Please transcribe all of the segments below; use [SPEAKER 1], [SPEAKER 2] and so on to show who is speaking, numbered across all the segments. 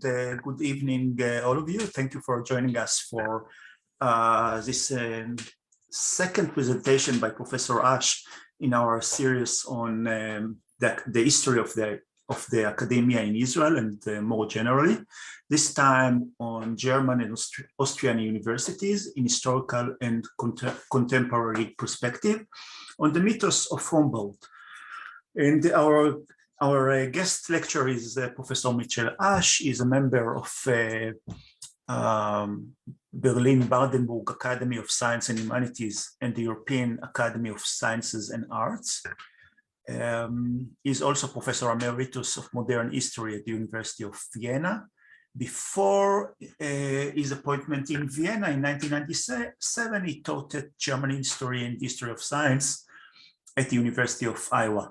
[SPEAKER 1] and good evening, all of you. Thank you for joining us for this second presentation by Professor Ash in our series on the history of the academia in Israel and more generally. This time on German and Austrian universities in historical and contemporary perspective on the mythos of Humboldt. And our guest lecturer is Professor Michel Ash. He's a member of Berlin-Brandenburg Academy of Science and Humanities and the European Academy of Sciences and Arts. He's also Professor Emeritus of Modern History at the University of Vienna. Before his appointment in Vienna in 1997, he taught German history and history of science at the University of Iowa.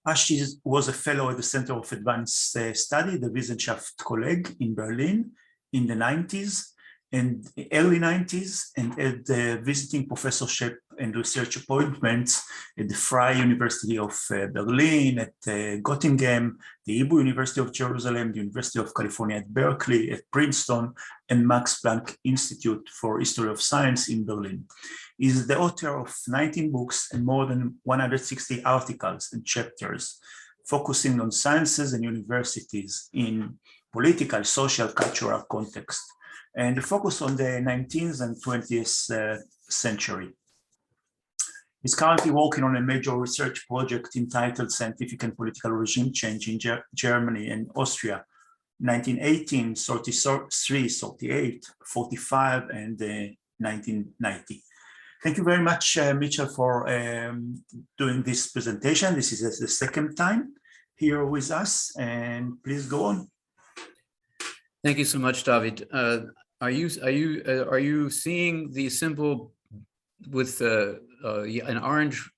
[SPEAKER 1] Ash was a fellow at the Center of Advanced Study, the Wissenschaft Kolleg in Berlin in the 90s and early 90s, and had visiting professorship and research appointments at the Freie University of Berlin, at Göttingen, the Hebrew University of Jerusalem, the University of California at Berkeley, at Princeton, and Max Planck Institute for History of Science in Berlin. He is the author of 19 books and more than 160 articles and chapters, focusing on sciences and universities in political, social, cultural context, and the focus on the 19th and 20th century. He's currently working on a major research project entitled Scientific and Political Regime Change in Germany and Austria, 1918, 33, 38, 45, and 1990. Thank you very much, Mitchell, for doing this presentation. This is the second time here with us, and please go on.
[SPEAKER 2] Thank you so much, David. Are you seeing the symbol with an orange?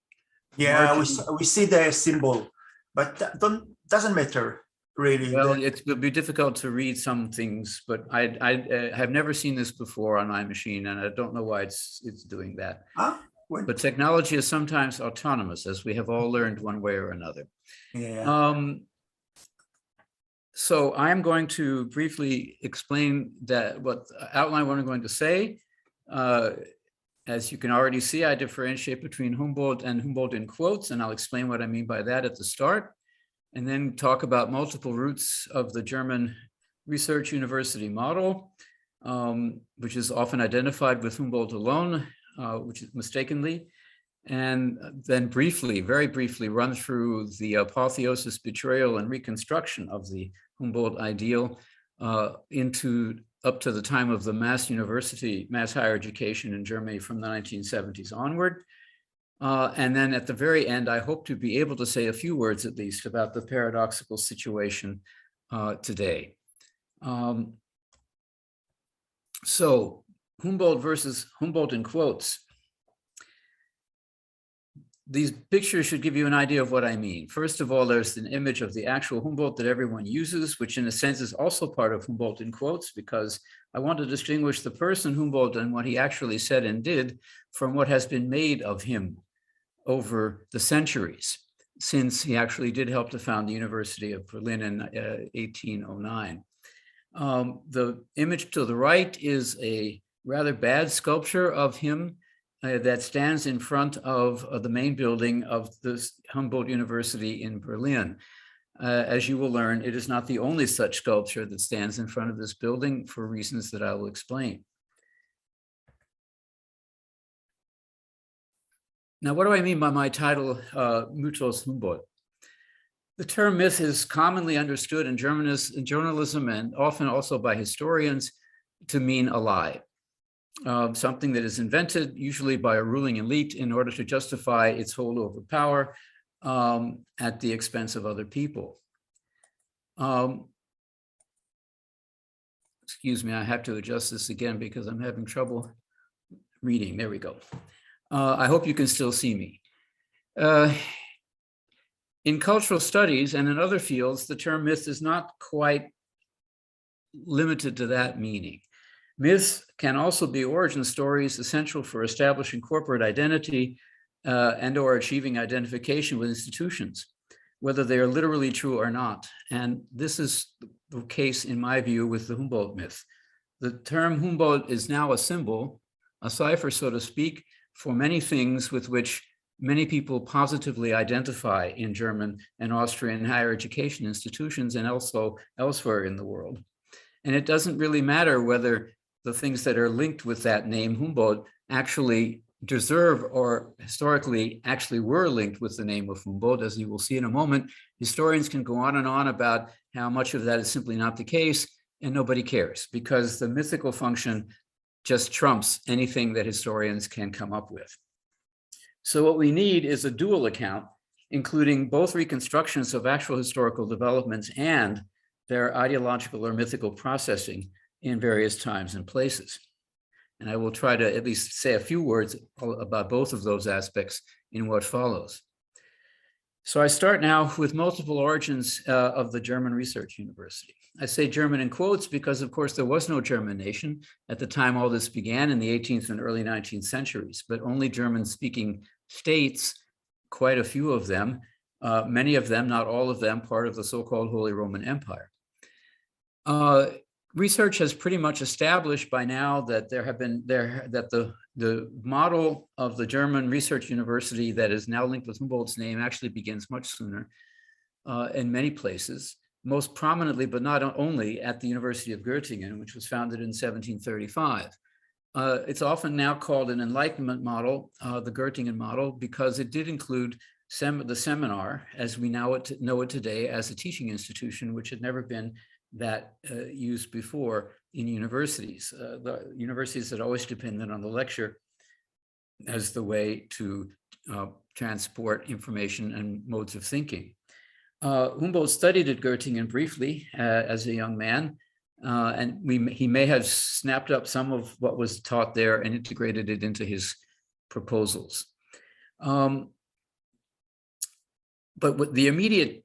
[SPEAKER 1] Yeah, we see the symbol, but that doesn't matter really.
[SPEAKER 2] Well, it will be difficult to read some things, but I have never seen this before on my machine, and I don't know why it's doing that. But technology is sometimes autonomous, as we have all learned one way or another.
[SPEAKER 1] Yeah.
[SPEAKER 2] So I'm going to briefly explain outline what I'm going to say. As you can already see, I differentiate between Humboldt and Humboldt in quotes, and I'll explain what I mean by that at the start, and then talk about multiple roots of the German research university model, which is often identified with Humboldt alone, which is mistakenly, and then briefly, very briefly, run through the apotheosis, betrayal, and reconstruction of the Humboldt ideal up to the time of the mass higher education in Germany from the 1970s onward. And then at the very end, I hope to be able to say a few words at least about the paradoxical situation today. So Humboldt versus Humboldt in quotes. These pictures should give you an idea of what I mean. First of all, there's an image of the actual Humboldt that everyone uses, which in a sense is also part of Humboldt in quotes, because I want to distinguish the person Humboldt and what he actually said and did from what has been made of him over the centuries, since he actually did help to found the University of Berlin in 1809. The image to the right is a rather bad sculpture of him that stands in front of the main building of the Humboldt University in Berlin. As you will learn, it is not the only such sculpture that stands in front of this building for reasons that I will explain. Now, what do I mean by my title, Mythos Humboldt? The term myth is commonly understood in journalism and often also by historians to mean a lie. Something that is invented usually by a ruling elite in order to justify its hold over power at the expense of other people. Excuse me, I have to adjust this again because I'm having trouble reading. There we go. I hope you can still see me. In cultural studies and in other fields, the term myth is not quite limited to that meaning. Myths can also be origin stories essential for establishing corporate identity and or achieving identification with institutions. whether they are literally true or not. And this is the case, in my view, with the Humboldt myth. The term Humboldt is now a symbol, a cipher, so to speak, for many things with which many people positively identify in German and Austrian higher education institutions and also elsewhere in the world. And it doesn't really matter whether the things that are linked with that name, Humboldt, actually deserve or historically actually were linked with the name of Humboldt. As you will see in a moment, historians can go on and on about how much of that is simply not the case, and nobody cares because the mythical function just trumps anything that historians can come up with. So what we need is a dual account, including both reconstructions of actual historical developments and their ideological or mythical processing in various times and places. And I will try to at least say a few words about both of those aspects in what follows. So I start now with multiple origins of the German Research University. I say German in quotes because, of course, there was no German nation at the time all this began in the 18th and early 19th centuries, but only German-speaking states, quite a few of them, many of them, not all of them, part of the so-called Holy Roman Empire. Research has pretty much established by now that the model of the German Research University that is now linked with Humboldt's name actually begins much sooner in many places, most prominently, but not only, at the University of Göttingen, which was founded in 1735. It's often now called an Enlightenment model, the Göttingen model, because it did include the seminar, as we now know it today, as a teaching institution, which had never been that used before in universities. The universities had always depended on the lecture as the way to transport information and modes of thinking. Humboldt studied at Göttingen briefly as a young man, and he may have snapped up some of what was taught there and integrated it into his proposals. But with the immediate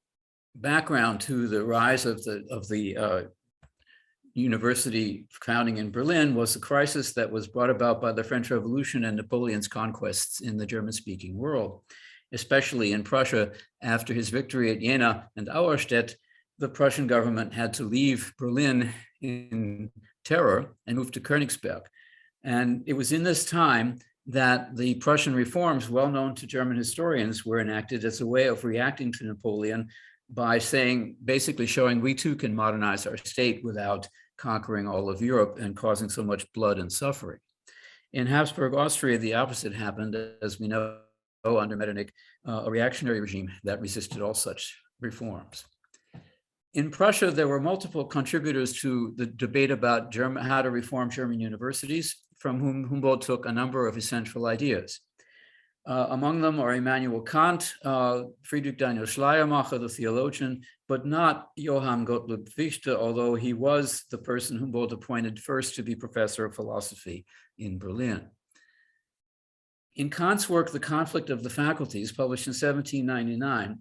[SPEAKER 2] background to the rise of the university founding in Berlin was the crisis that was brought about by the French Revolution and Napoleon's conquests in the German-speaking world, especially in Prussia. After his victory at Jena and Auerstedt, the Prussian government had to leave Berlin in terror and move to Königsberg. And it was in this time that the Prussian reforms, well known to German historians, were enacted as a way of reacting to Napoleon by basically showing we too can modernize our state without conquering all of Europe and causing so much blood and suffering. In Habsburg Austria, the opposite happened, as we know, under Metternich, a reactionary regime that resisted all such reforms. In Prussia, there were multiple contributors to the debate about how to reform German universities, from whom Humboldt took a number of essential ideas. Among them are Immanuel Kant, Friedrich Daniel Schleiermacher, the theologian, but not Johann Gottlob Fichte, although he was the person Humboldt appointed first to be professor of philosophy in Berlin. In Kant's work, The Conflict of the Faculties, published in 1799,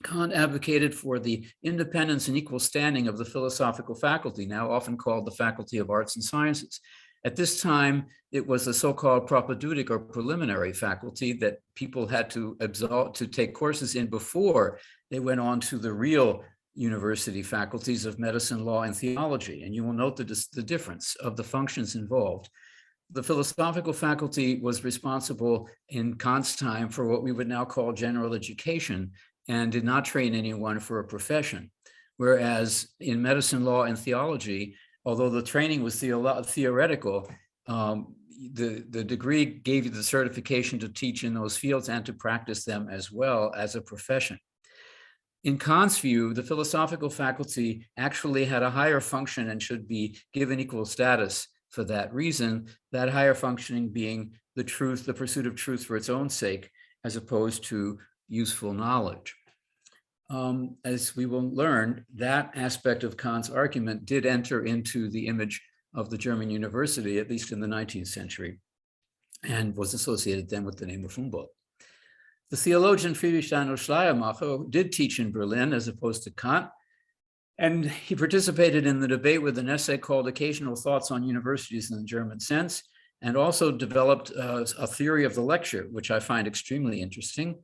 [SPEAKER 2] Kant advocated for the independence and equal standing of the philosophical faculty, now often called the Faculty of Arts and Sciences. At this time, it was a so-called propaedeutic or preliminary faculty that people had to take courses in before they went on to the real university faculties of medicine, law, and theology. And you will note the difference of the functions involved. The philosophical faculty was responsible in Kant's time for what we would now call general education and did not train anyone for a profession. Whereas in medicine, law, and theology, although the training was theoretical, the degree gave you the certification to teach in those fields and to practice them as well as a profession. In Kant's view, the philosophical faculty actually had a higher function and should be given equal status for that reason, that higher functioning being the pursuit of truth for its own sake, as opposed to useful knowledge. As we will learn, that aspect of Kant's argument did enter into the image of the German university, at least in the 19th century, and was associated then with the name of Humboldt. The theologian Friedrich Daniel Schleiermacher did teach in Berlin as opposed to Kant, and he participated in the debate with an essay called Occasional Thoughts on Universities in the German Sense, and also developed a theory of the lecture, which I find extremely interesting.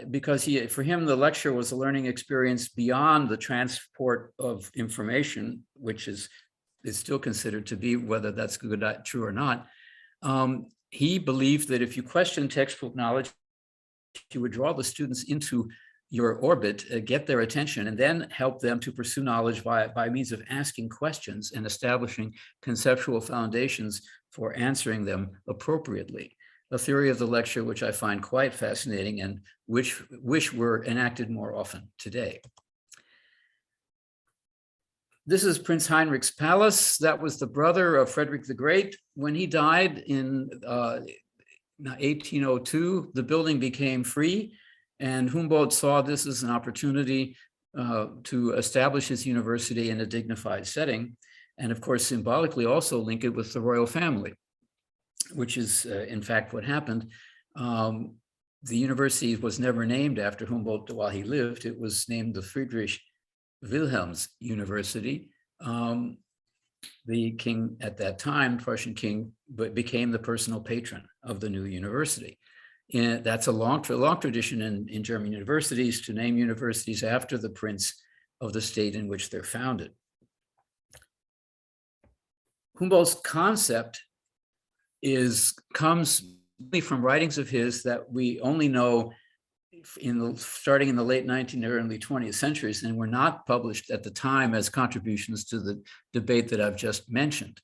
[SPEAKER 2] because for him, the lecture was a learning experience beyond the transport of information, which is still considered to be, whether that's good, true or not. He believed that if you question textbook knowledge, you would draw the students into your orbit, get their attention, and then help them to pursue knowledge by means of asking questions and establishing conceptual foundations for answering them appropriately. A theory of the lecture which I find quite fascinating and which were enacted more often today. This is Prince Heinrich's palace. That was the brother of Frederick the Great. When he died in 1802, the building became free, and Humboldt saw this as an opportunity to establish his university in a dignified setting, and of course, symbolically also link it with the royal family, which is in fact what happened. The university was never named after Humboldt while he lived. It was named the Friedrich Wilhelms University. The king at that time, Prussian king, became the personal patron of the new university. And that's a long tradition in German universities to name universities after the prince of the state in which they're founded. Humboldt's concept comes from writings of his that we only know starting in the late 19th or early 20th centuries, and were not published at the time as contributions to the debate that I've just mentioned.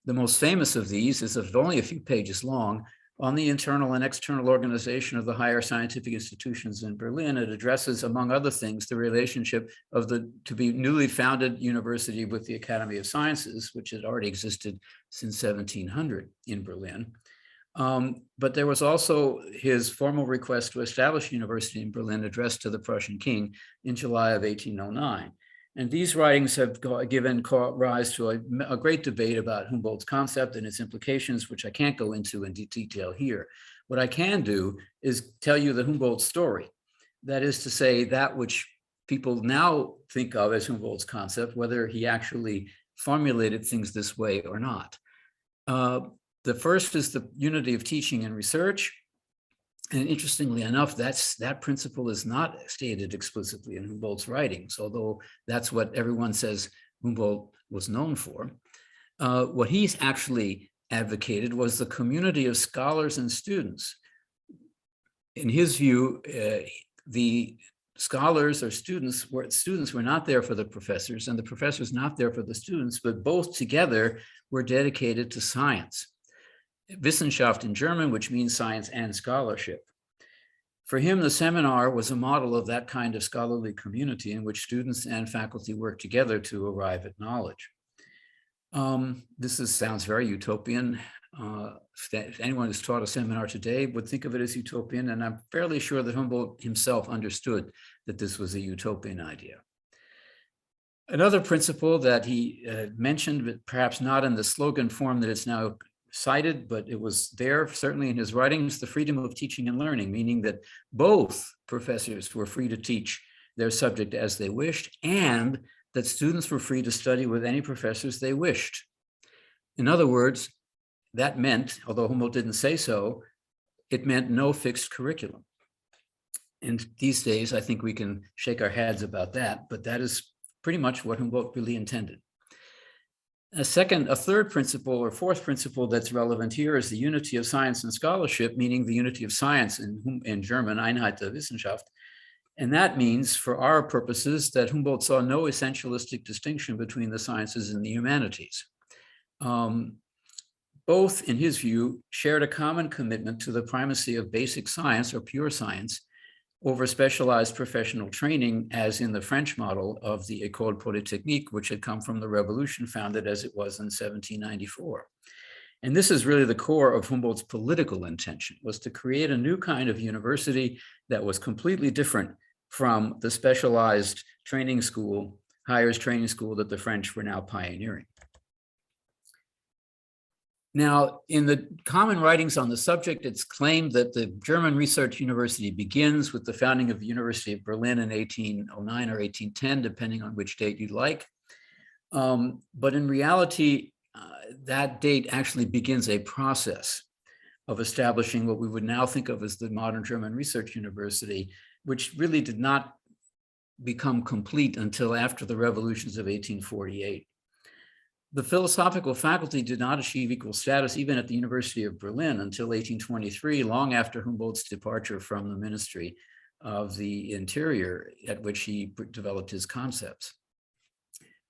[SPEAKER 2] The most famous of these is only a few pages long, on the internal and external organization of the higher scientific institutions in Berlin. It addresses, among other things, the relationship of the to-be newly founded university with the Academy of Sciences, which had already existed since 1700 in Berlin. But there was also his formal request to establish a university in Berlin addressed to the Prussian king in July of 1809. And these writings have given rise to a great debate about Humboldt's concept and its implications, which I can't go into in detail here. What I can do is tell you the Humboldt story. That is to say, that which people now think of as Humboldt's concept, whether he actually formulated things this way or not. The first is the unity of teaching and research. And interestingly enough, that principle is not stated explicitly in Humboldt's writings, although that's what everyone says Humboldt was known for. What he's actually advocated was the community of scholars and students. In his view, the scholars or students were not there for the professors, and the professors not there for the students, but both together were dedicated to science. Wissenschaft in German, which means science and scholarship. For him, the seminar was a model of that kind of scholarly community in which students and faculty work together to arrive at knowledge. Sounds very utopian. If anyone who's taught a seminar today would think of it as utopian, and I'm fairly sure that Humboldt himself understood that this was a utopian idea. Another principle that he mentioned, but perhaps not in the slogan form that it's now cited, but it was there certainly in his writings, the freedom of teaching and learning, meaning that both professors were free to teach their subject as they wished, and that students were free to study with any professors they wished. In other words, that meant, although Humboldt didn't say so, it meant no fixed curriculum. And these days, I think we can shake our heads about that, but that is pretty much what Humboldt really intended. A third principle or fourth principle that's relevant here is the unity of science and scholarship, meaning the unity of science in German, Einheit der Wissenschaft. And that means, for our purposes, that Humboldt saw no essentialistic distinction between the sciences and the humanities. Both, in his view, shared a common commitment to the primacy of basic science or pure science over specialized professional training, as in the French model of the École Polytechnique, which had come from the Revolution, founded as it was in 1794. And this is really the core of Humboldt's political intention, was to create a new kind of university that was completely different from the specialized training school, higher training school that the French were now pioneering. Now, in the common writings on the subject, it's claimed that the German Research University begins with the founding of the University of Berlin in 1809 or 1810, depending on which date you like. But in reality, that date actually begins a process of establishing what we would now think of as the modern German Research University, which really did not become complete until after the revolutions of 1848. The philosophical faculty did not achieve equal status even at the University of Berlin until 1823, long after Humboldt's departure from the Ministry of the Interior, at which he developed his concepts.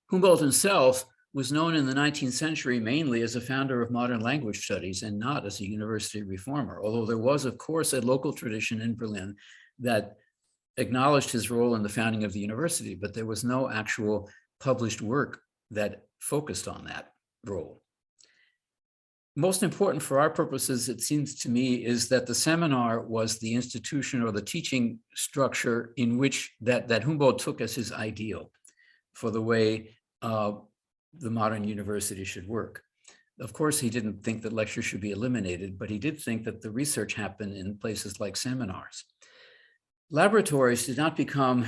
[SPEAKER 2] Humboldt himself was known in the 19th century mainly as a founder of modern language studies and not as a university reformer, although there was, of course, a local tradition in Berlin that acknowledged his role in the founding of the university, but there was no actual published work that focused on that role. Most important for our purposes, it seems to me, is that the seminar was the institution or the teaching structure in which that Humboldt took as his ideal for the way the modern university should work. Of course, he didn't think that lectures should be eliminated, but he did think that the research happened in places like seminars. Laboratories did not become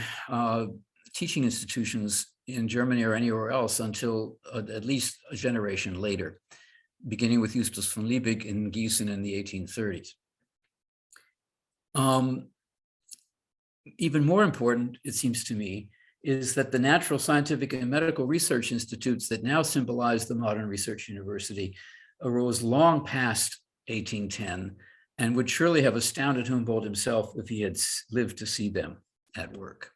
[SPEAKER 2] teaching institutions in Germany or anywhere else until at least a generation later, beginning with Justus von Liebig in Gießen in the 1830s. Even more important, it seems to me, is that the natural, scientific, and medical research institutes that now symbolize the modern research university arose long past 1810 and would surely have astounded Humboldt himself if he had lived to see them at work.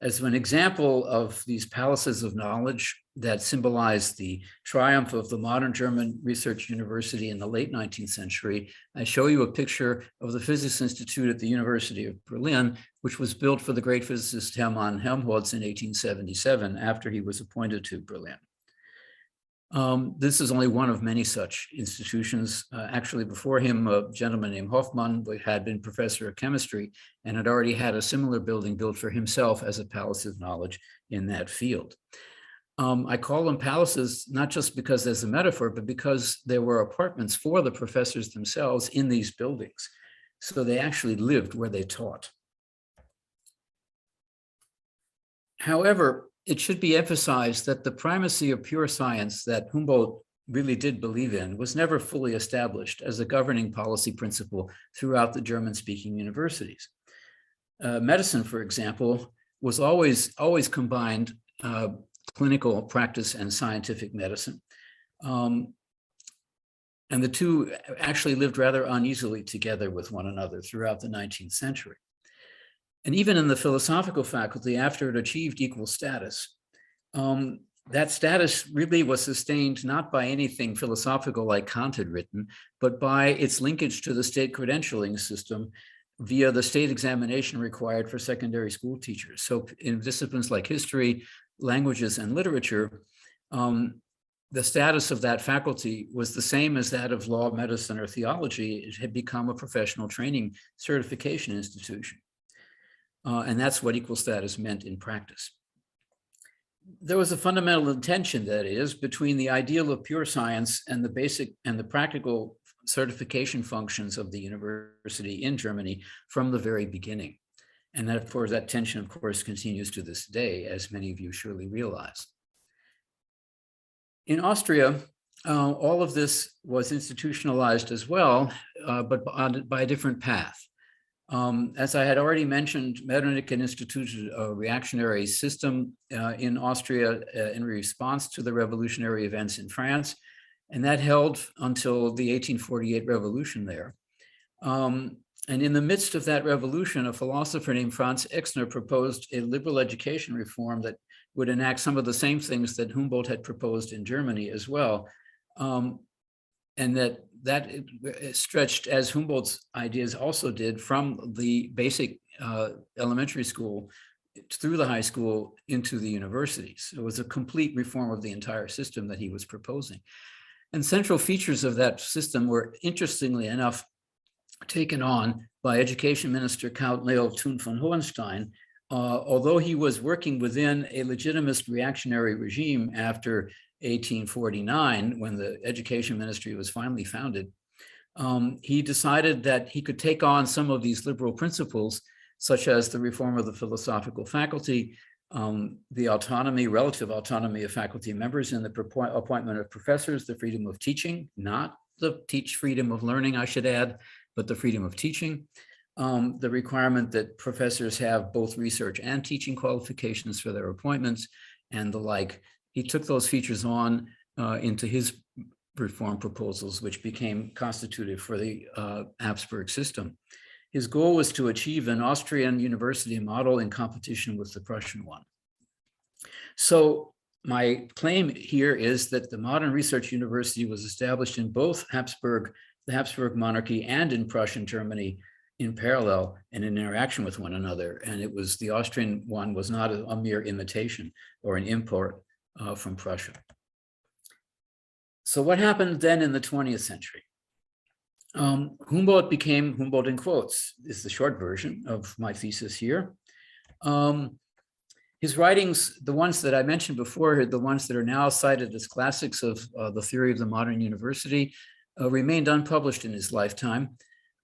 [SPEAKER 2] As an example of these palaces of knowledge that symbolize the triumph of the modern German research university in the late 19th century, I show you a picture of the Physics Institute at the University of Berlin, which was built for the great physicist Hermann Helmholtz in 1877 after he was appointed to Berlin. This is only one of many such institutions. Actually, before him, a gentleman named Hoffmann had been professor of chemistry and had already had a similar building built for himself as a palace of knowledge in that field. I call them palaces not just because there's a metaphor, but because there were apartments for the professors themselves in these buildings. So they actually lived where they taught. However, it should be emphasized that the primacy of pure science that Humboldt really did believe in was never fully established as a governing policy principle throughout the German-speaking universities. Medicine, for example, was always combined clinical practice and scientific medicine. And the two actually lived rather uneasily together with one another throughout the 19th century. And even in the philosophical faculty, after it achieved equal status, that status really was sustained not by anything philosophical like Kant had written, but by its linkage to the state credentialing system via the state examination required for secondary school teachers. So in disciplines like history, languages, and literature, the status of that faculty was the same as that of law, medicine, or theology. It had become a professional training certification institution. And that's what equal status meant in practice. There was a fundamental tension, that is, between the ideal of pure science and the basic and the practical certification functions of the university in Germany from the very beginning. And that, of course, that tension, of course, continues to this day, as many of you surely realize. In Austria, all of this was institutionalized as well, but by a different path. As I had already mentioned, Metternich had instituted a reactionary system in Austria in response to the revolutionary events in France, and that held until the 1848 revolution there. And in the midst of that revolution, a philosopher named Franz Exner proposed a liberal education reform that would enact some of the same things that Humboldt had proposed in Germany as well. And that stretched, as Humboldt's ideas also did, from the basic elementary school through the high school into the universities. It was a complete reform of the entire system that he was proposing. And central features of that system were, interestingly enough, taken on by Education Minister Count Leo Thun von Hohenstein, although he was working within a legitimist reactionary regime after 1849, when the Education Ministry was finally founded. He decided that he could take on some of these liberal principles, such as the reform of the philosophical faculty, the autonomy, relative autonomy of faculty members, and the appointment of professors, the freedom of teaching, not the freedom of learning, I should add, but the freedom of teaching. The requirement that professors have both research and teaching qualifications for their appointments and the like. He took those features on into his reform proposals, which became constitutive for the Habsburg system. His goal was to achieve an Austrian university model in competition with the Prussian one. So my claim here is that the modern research university was established in both the Habsburg monarchy and in Prussian Germany in parallel and in interaction with one another. And it was the Austrian one was not a mere imitation or an import from Prussia. So what happened then in the 20th century? Humboldt became Humboldt in quotes, is the short version of my thesis here. His writings, the ones that I mentioned before, the ones that are now cited as classics of the theory of the modern university, remained unpublished in his lifetime.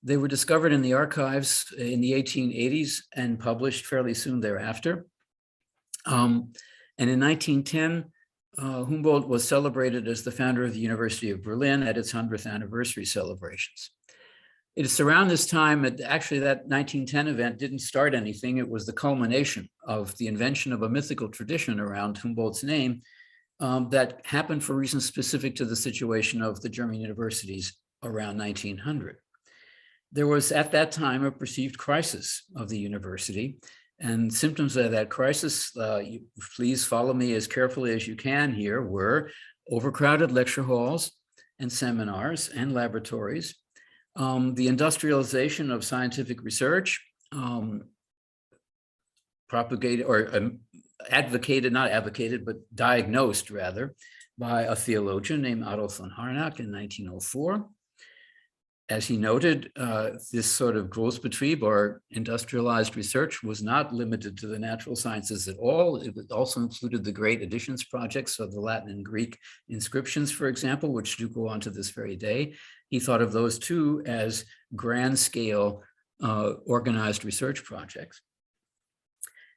[SPEAKER 2] They were discovered in the archives in the 1880s and published fairly soon thereafter. And in 1910, Humboldt was celebrated as the founder of the University of Berlin at its 100th anniversary celebrations. It is around this time, actually that 1910 event didn't start anything. It was the culmination of the invention of a mythical tradition around Humboldt's name that happened for reasons specific to the situation of the German universities around 1900. There was at that time a perceived crisis of the university, and symptoms of that crisis, please follow me as carefully as you can here, were overcrowded lecture halls and seminars and laboratories, the industrialization of scientific research, propagated or advocated, not advocated, but diagnosed rather, by a theologian named Adolf von Harnack in 1904. As he noted, this sort of Großbetrieb or industrialized research was not limited to the natural sciences at all. It also included the great editions projects of the Latin and Greek inscriptions, for example, which do go on to this very day. He thought of those too as grand scale organized research projects.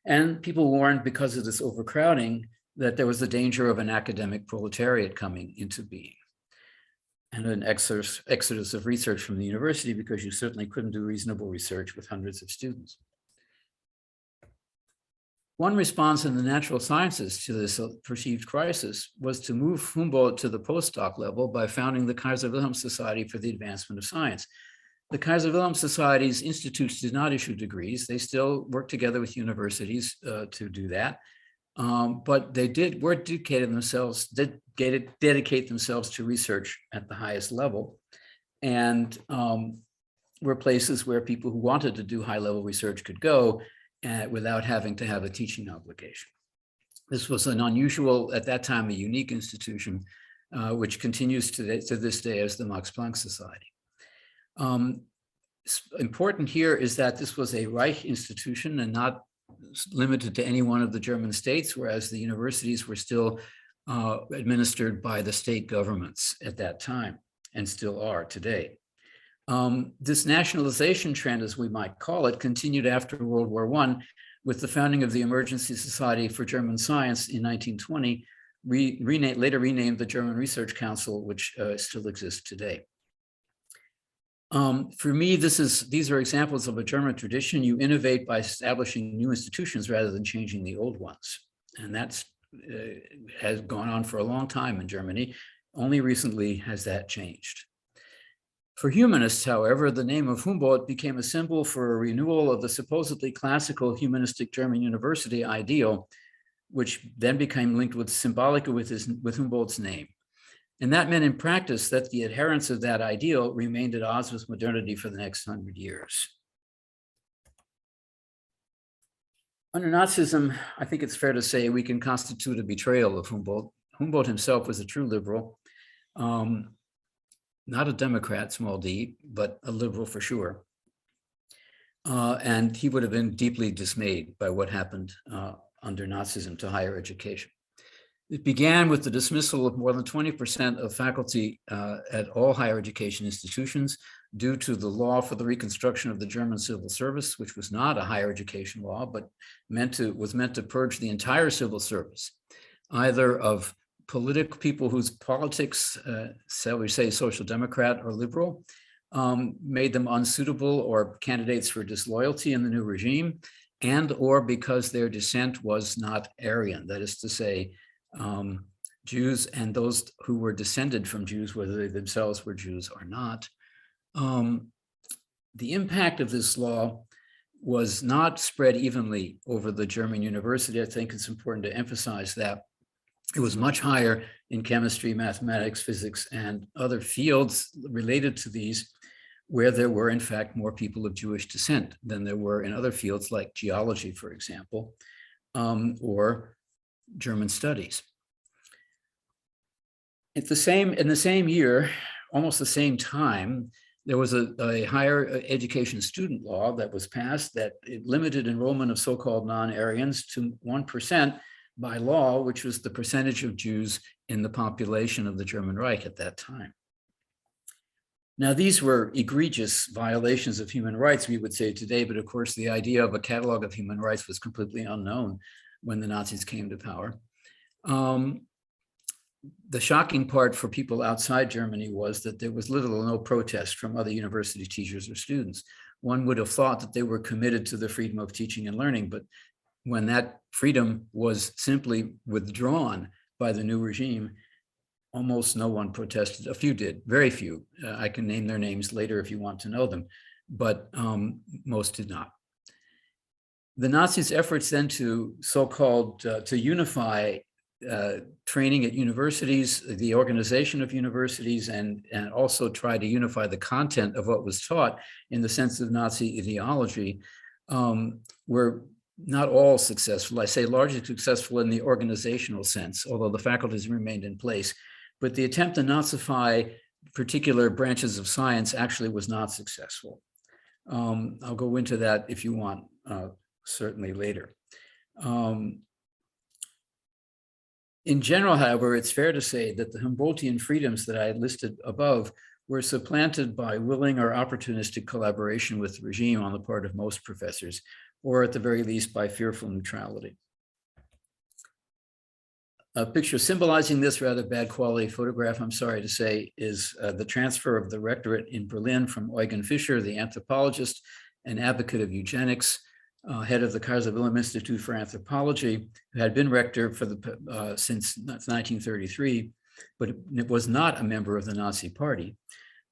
[SPEAKER 2] And people warned, because of this overcrowding, that there was the danger of an academic proletariat coming into being, and an exodus of research from the university, because you certainly couldn't do reasonable research with hundreds of students. One response in the natural sciences to this perceived crisis was to move Humboldt to the postdoc level by founding the Kaiser Wilhelm Society for the Advancement of Science. The Kaiser Wilhelm Society's institutes did not issue degrees. They still worked together with universities to do that. But they dedicate themselves to research at the highest level, and were places where people who wanted to do high-level research could go without having to have a teaching obligation. This was an unusual, at that time, a unique institution, which continues to this day as the Max Planck Society. Important here is that this was a Reich institution and not limited to any one of the German states, whereas the universities were still administered by the state governments at that time, and still are today. This nationalization trend, as we might call it, continued after World War I with the founding of the Emergency Society for German Science in 1920, later renamed the German Research Council, which still exists today. For me, these are examples of a German tradition. You innovate by establishing new institutions rather than changing the old ones. And that's has gone on for a long time in Germany. Only recently has that changed. For humanists, however, the name of Humboldt became a symbol for a renewal of the supposedly classical humanistic German university ideal, which then became linked symbolically with Humboldt's name. And that meant in practice that the adherents of that ideal remained at odds with modernity for the next 100 years. Under Nazism, I think it's fair to say we can constitute a betrayal of Humboldt. Humboldt himself was a true liberal, not a Democrat, small d, but a liberal for sure. And he would have been deeply dismayed by what happened under Nazism to higher education. It began with the dismissal of more than 20% of faculty at all higher education institutions due to the law for the reconstruction of the German civil service, which was not a higher education law, but was meant to purge the entire civil service, either of political people whose politics, shall we say, social democrat or liberal, made them unsuitable or candidates for disloyalty in the new regime, and or because their descent was not Aryan, that is to say, Jews and those who were descended from Jews, whether they themselves were Jews or not. The impact of this law was not spread evenly over the German university. I think it's important to emphasize that. It was much higher in chemistry, mathematics, physics, and other fields related to these, where there were, in fact, more people of Jewish descent than there were in other fields like geology, for example, or German studies. In the same year, almost the same time, there was a higher education student law that was passed that it limited enrollment of so-called non-Aryans to 1% by law, which was the percentage of Jews in the population of the German Reich at that time. Now, these were egregious violations of human rights, we would say today, but of course, the idea of a catalog of human rights was completely unknown when the Nazis came to power. The shocking part for people outside Germany was that there was little or no protest from other university teachers or students. One would have thought that they were committed to the freedom of teaching and learning, but when that freedom was simply withdrawn by the new regime, almost no one protested. A few did, very few. I can name their names later if you want to know them, but most did not. The Nazis' efforts then to so-called, to unify training at universities, the organization of universities, and also try to unify the content of what was taught in the sense of Nazi ideology, were not all successful. I say largely successful in the organizational sense, although the faculties remained in place. But the attempt to Nazify particular branches of science actually was not successful. I'll go into that if you want, certainly later. In general, however, it's fair to say that the Humboldtian freedoms that I had listed above were supplanted by willing or opportunistic collaboration with the regime on the part of most professors, or at the very least by fearful neutrality. A picture symbolizing this rather bad quality photograph, I'm sorry to say, is the transfer of the rectorate in Berlin from Eugen Fischer, the anthropologist and advocate of eugenics, head of the Kaiser Wilhelm Institute for Anthropology, who had been rector for since 1933, but was not a member of the Nazi Party,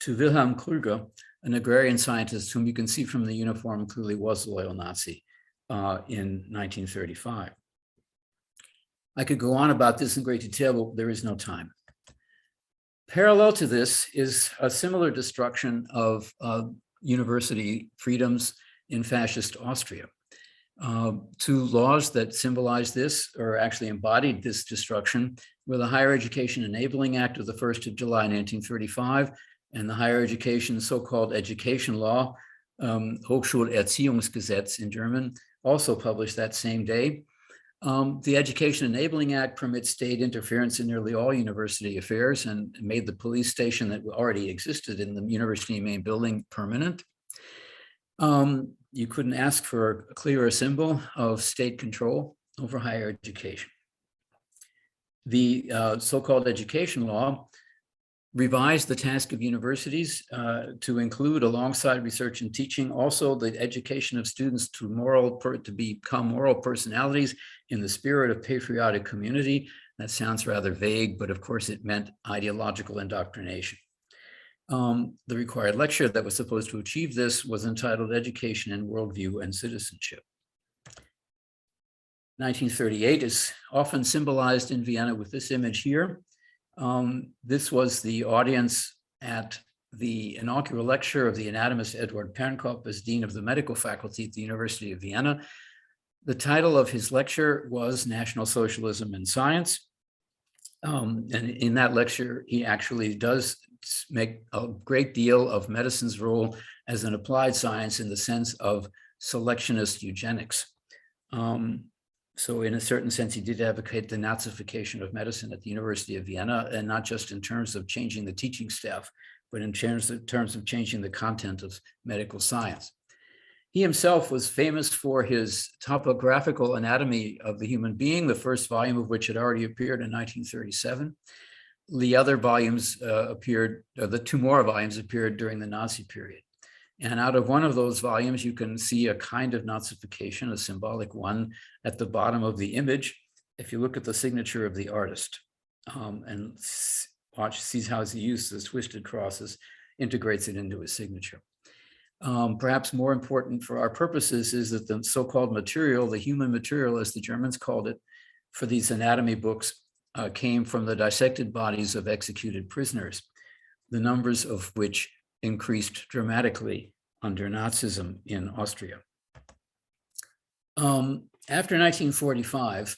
[SPEAKER 2] to Wilhelm Krüger, an agrarian scientist whom you can see from the uniform clearly was a loyal Nazi in 1935. I could go on about this in great detail, but there is no time. Parallel to this is a similar destruction of university freedoms in fascist Austria. Two laws that symbolize this, or actually embodied this destruction, were the Higher Education Enabling Act of the 1st of July, 1935, and the Higher Education, so-called education law, Hochschulerziehungsgesetz in German, also published that same day. The Education Enabling Act permits state interference in nearly all university affairs and made the police station that already existed in the university main building permanent. You couldn't ask for a clearer symbol of state control over higher education. The so-called education law revised the task of universities to include, alongside research and teaching, also the education of students to become moral personalities in the spirit of patriotic community. That sounds rather vague, but of course it meant ideological indoctrination. The required lecture that was supposed to achieve this was entitled Education in Worldview and Citizenship. 1938 is often symbolized in Vienna with this image here. This was the audience at the inaugural lecture of the anatomist Eduard Pernkopf as Dean of the Medical Faculty at the University of Vienna. The title of his lecture was National Socialism in Science. And in that lecture, he actually does make a great deal of medicine's role as an applied science in the sense of selectionist eugenics. So in a certain sense, he did advocate the Nazification of medicine at the University of Vienna, and not just in terms of changing the teaching staff, but in terms of changing the content of medical science. He himself was famous for his topographical anatomy of the human being, the first volume of which had already appeared in 1937. The other volumes the two more volumes appeared during the Nazi period. And out of one of those volumes, you can see a kind of Nazification, a symbolic one, at the bottom of the image. If you look at the signature of the artist and sees how he uses twisted crosses, integrates it into his signature. Perhaps more important for our purposes is that the so-called material, the human material, as the Germans called it, for these anatomy books came from the dissected bodies of executed prisoners, the numbers of which increased dramatically under Nazism in Austria. After 1945,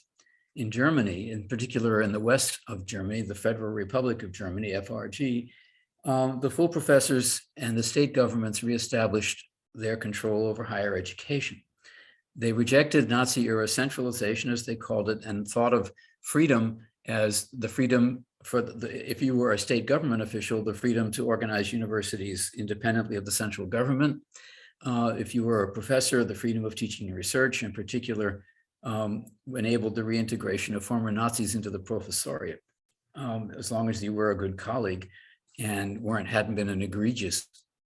[SPEAKER 2] in Germany, in particular in the west of Germany, the Federal Republic of Germany, FRG, the full professors and the state governments reestablished their control over higher education. They rejected Nazi-era centralization, as they called it, and thought of freedom as the freedom for if you were a state government official, the freedom to organize universities independently of the central government. If you were a professor, the freedom of teaching and research, in particular, enabled the reintegration of former Nazis into the professoriate, as long as you were a good colleague and hadn't been an egregious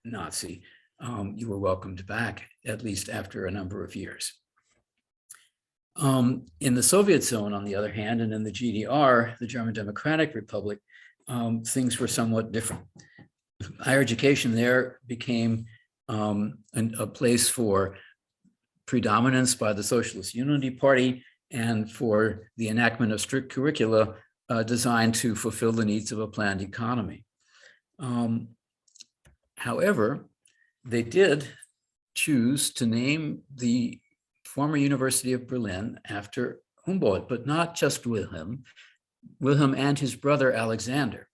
[SPEAKER 2] Nazi, you were welcomed back, at least after a number of years. In the Soviet zone, on the other hand, and in the GDR, the German Democratic Republic, things were somewhat different. Higher education there became a place for predominance by the Socialist Unity Party and for the enactment of strict curricula designed to fulfill the needs of a planned economy. However, they did choose to name the former University of Berlin after Humboldt, but not just Wilhelm and his brother Alexander.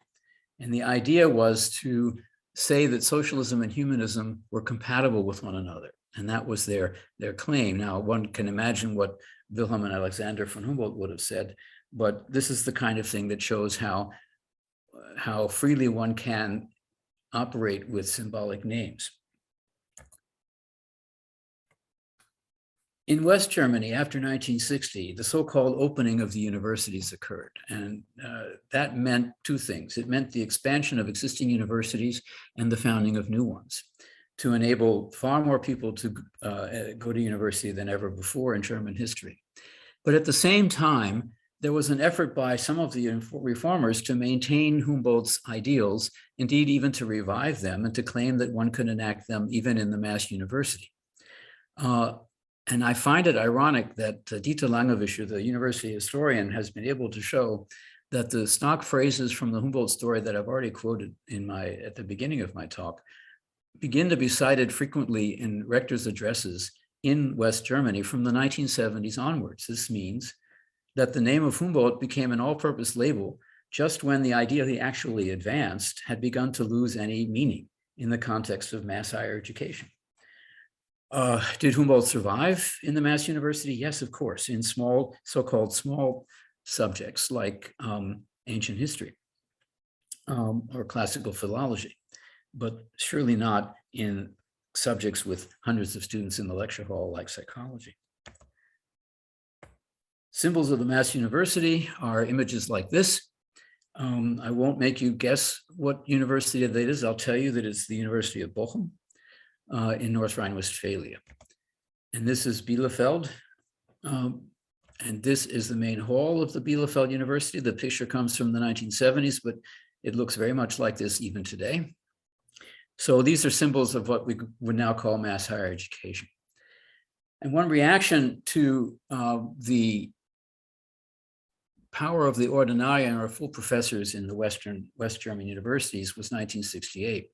[SPEAKER 2] And the idea was to say that socialism and humanism were compatible with one another. And that was their claim. Now, one can imagine what Wilhelm and Alexander von Humboldt would have said, but this is the kind of thing that shows how freely one can operate with symbolic names. In West Germany, after 1960, the so-called opening of the universities occurred. And that meant two things. It meant the expansion of existing universities and the founding of new ones to enable far more people to go to university than ever before in German history. But at the same time, there was an effort by some of the reformers to maintain Humboldt's ideals, indeed even to revive them and to claim that one could enact them even in the mass university. And I find it ironic that Dieter Langewischer, the university historian, has been able to show that the stock phrases from the Humboldt story that I've already quoted at the beginning of my talk begin to be cited frequently in rectors' addresses in West Germany from the 1970s onwards. This means that the name of Humboldt became an all-purpose label just when the idea he actually advanced had begun to lose any meaning in the context of mass higher education. Did Humboldt survive in the mass university? Yes, of course, in small, so-called small subjects like ancient history or classical philology, but surely not in subjects with hundreds of students in the lecture hall like psychology. Symbols of the mass university are images like this. I won't make you guess what university that is. I'll tell you that it's the University of Bochum in North Rhine-Westphalia. And this is Bielefeld. And this is the main hall of the Bielefeld University. The picture comes from the 1970s, but it looks very much like this even today. So these are symbols of what we would now call mass higher education. And one reaction to the power of the Ordinarien or full professors in the West German universities was 1968.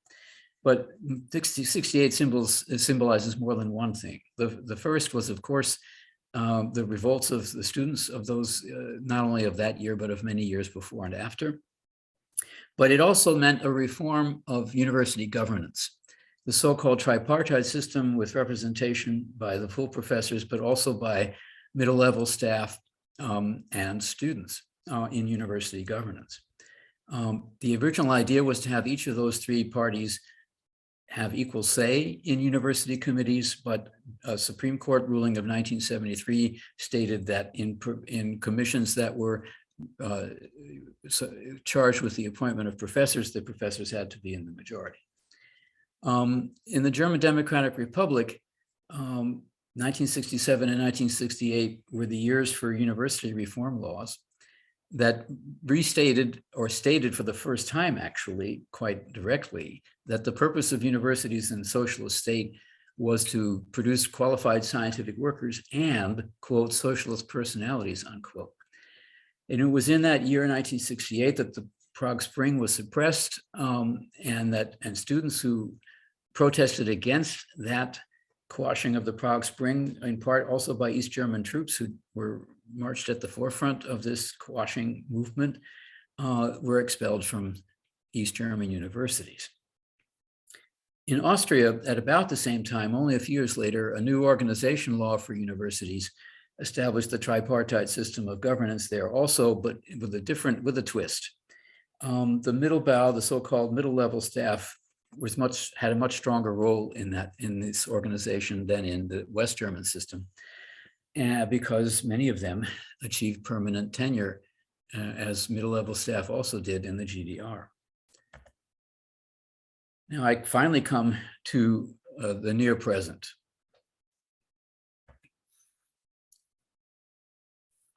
[SPEAKER 2] But 68 symbolizes more than one thing. The first was, of course, the revolts of the students of those, not only of that year, but of many years before and after. But it also meant a reform of university governance. The so-called tripartite system with representation by the full professors, but also by middle-level staff and students in university governance. The original idea was to have each of those three parties have equal say in university committees, but a Supreme Court ruling of 1973 stated that in commissions that were charged with the appointment of professors, the professors had to be in the majority. In the German Democratic Republic, 1967 and 1968 were the years for university reform laws that restated or stated for the first time, actually, quite directly, that the purpose of universities in the socialist state was to produce qualified scientific workers and, quote, socialist personalities, unquote. And it was in that year, 1968, that the Prague Spring was suppressed, and students who protested against that quashing of the Prague Spring, in part also by East German troops who were marched at the forefront of this quashing movement, were expelled from East German universities. In Austria, at about the same time, only a few years later, a new organization law for universities established the tripartite system of governance there also, but with a twist. The Mittelbau, the so-called middle-level staff, had a much stronger role in this organization than in the West German system, because many of them achieved permanent tenure, as middle-level staff also did in the GDR. Now I finally come to the near present.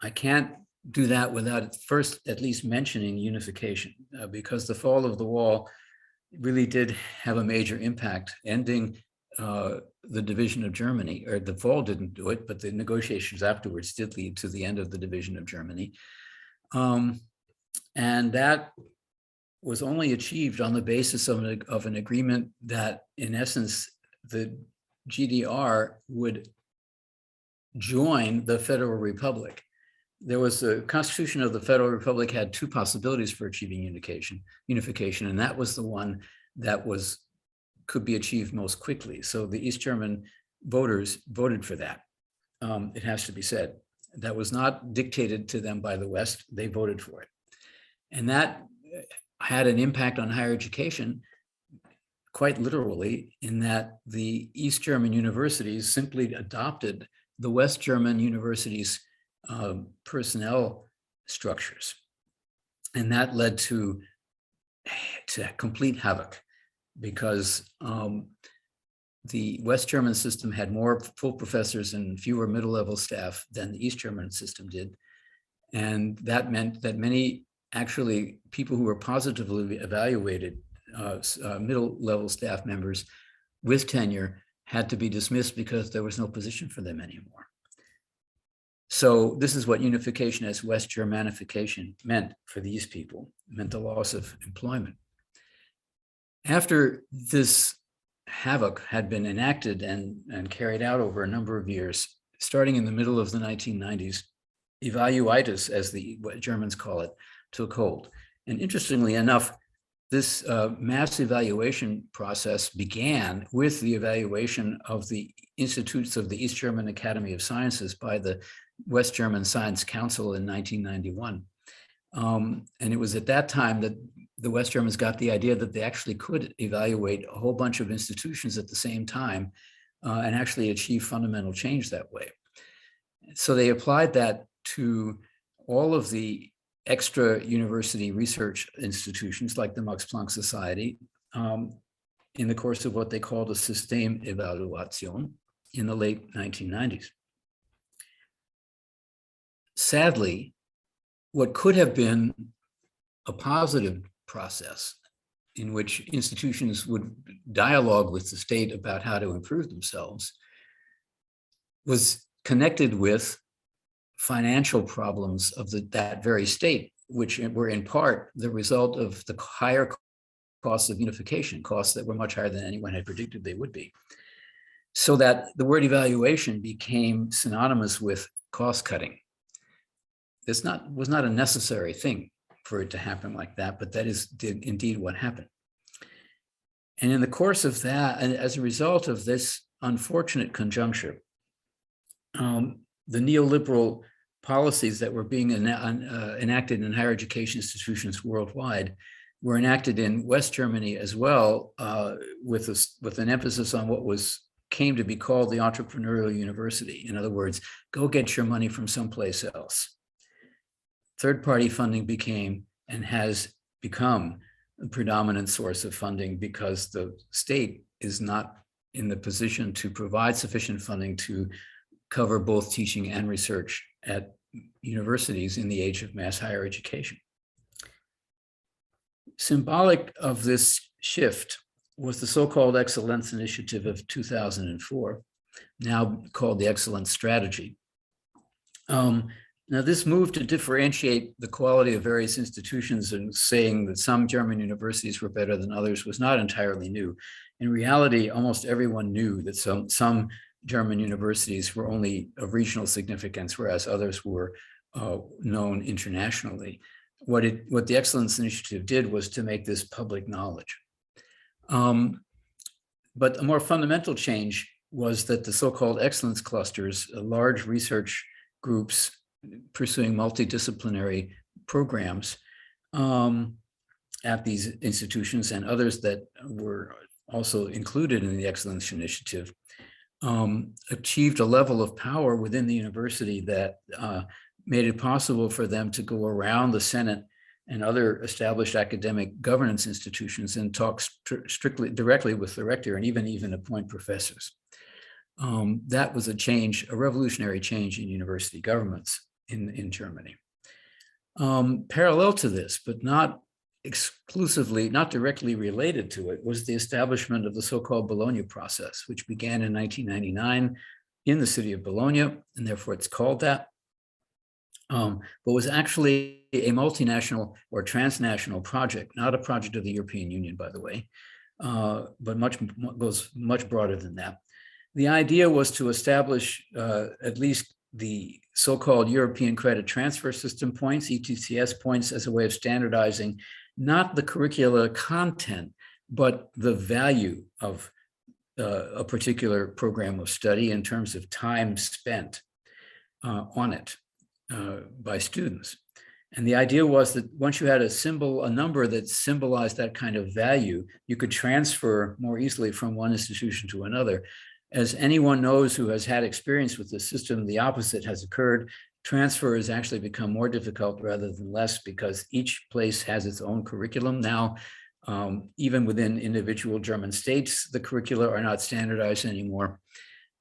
[SPEAKER 2] I can't do that without first at least mentioning unification, because the fall of the wall really did have a major impact, ending the division of Germany, or the fall didn't do it, but the negotiations afterwards did lead to the end of the division of Germany. And that was only achieved on the basis of an agreement that, in essence, the GDR would join the Federal Republic. There was a Constitution of the Federal Republic had two possibilities for achieving unification, and that was the one that could be achieved most quickly. So the East German voters voted for that. It has to be said. That was not dictated to them by the West. They voted for it. And that had an impact on higher education, quite literally, in that the East German universities simply adopted the West German universities' personnel structures. And that led to complete havoc, because the West German system had more full professors and fewer middle-level staff than the East German system did. And that meant that many actually people who were positively evaluated, middle-level staff members with tenure, had to be dismissed because there was no position for them anymore. So this is what unification as West Germanification meant for these people. It meant the loss of employment. After this havoc had been enacted and carried out over a number of years, starting in the middle of the 1990s, evaluitis, as the Germans call it, took hold. And interestingly enough, this mass evaluation process began with the evaluation of the institutes of the East German Academy of Sciences by the West German Science Council in 1991. And it was at that time that the West Germans got the idea that they actually could evaluate a whole bunch of institutions at the same time and actually achieve fundamental change that way. So they applied that to all of the extra university research institutions like the Max Planck Society in the course of what they called a Systemevaluation in the late 1990s. Sadly, what could have been a positive process in which institutions would dialogue with the state about how to improve themselves was connected with financial problems of that very state, which were in part the result of the higher costs of unification, costs that were much higher than anyone had predicted they would be. So that the word evaluation became synonymous with cost cutting. This was not a necessary thing for it to happen like that, but that is indeed what happened. And in the course of that, and as a result of this unfortunate conjuncture, the neoliberal policies that were being enacted in higher education institutions worldwide were enacted in West Germany as well, with an emphasis on what came to be called the entrepreneurial university. In other words, go get your money from someplace else. Third-party funding became and has become the predominant source of funding because the state is not in the position to provide sufficient funding to cover both teaching and research at universities in the age of mass higher education. Symbolic of this shift was the so-called Excellence Initiative of 2004, now called the Excellence Strategy. Now, this move to differentiate the quality of various institutions and saying that some German universities were better than others was not entirely new. In reality, almost everyone knew that some German universities were only of regional significance, whereas others were known internationally. What the Excellence Initiative did was to make this public knowledge. But a more fundamental change was that the so-called excellence clusters, large research groups pursuing multidisciplinary programs at these institutions and others that were also included in the Excellence Initiative, achieved a level of power within the university that made it possible for them to go around the Senate and other established academic governance institutions and talk directly with the rector and even appoint professors. That was a revolutionary change in university governments in Germany. Parallel to this, but not exclusively, not directly related to it, was the establishment of the so-called Bologna process, which began in 1999 in the city of Bologna, and therefore it's called that, but was actually a multinational or transnational project, not a project of the European Union, by the way, but goes much broader than that. The idea was to establish at least the so-called European Credit Transfer System points, ECTS points, as a way of standardizing not the curricular content, but the value of a particular program of study in terms of time spent on it by students. And the idea was that once you had a number that symbolized that kind of value, you could transfer more easily from one institution to another. As anyone knows who has had experience with the system, the opposite has occurred. Transfer has actually become more difficult rather than less because each place has its own curriculum now. Even within individual German states, the curricula are not standardized anymore.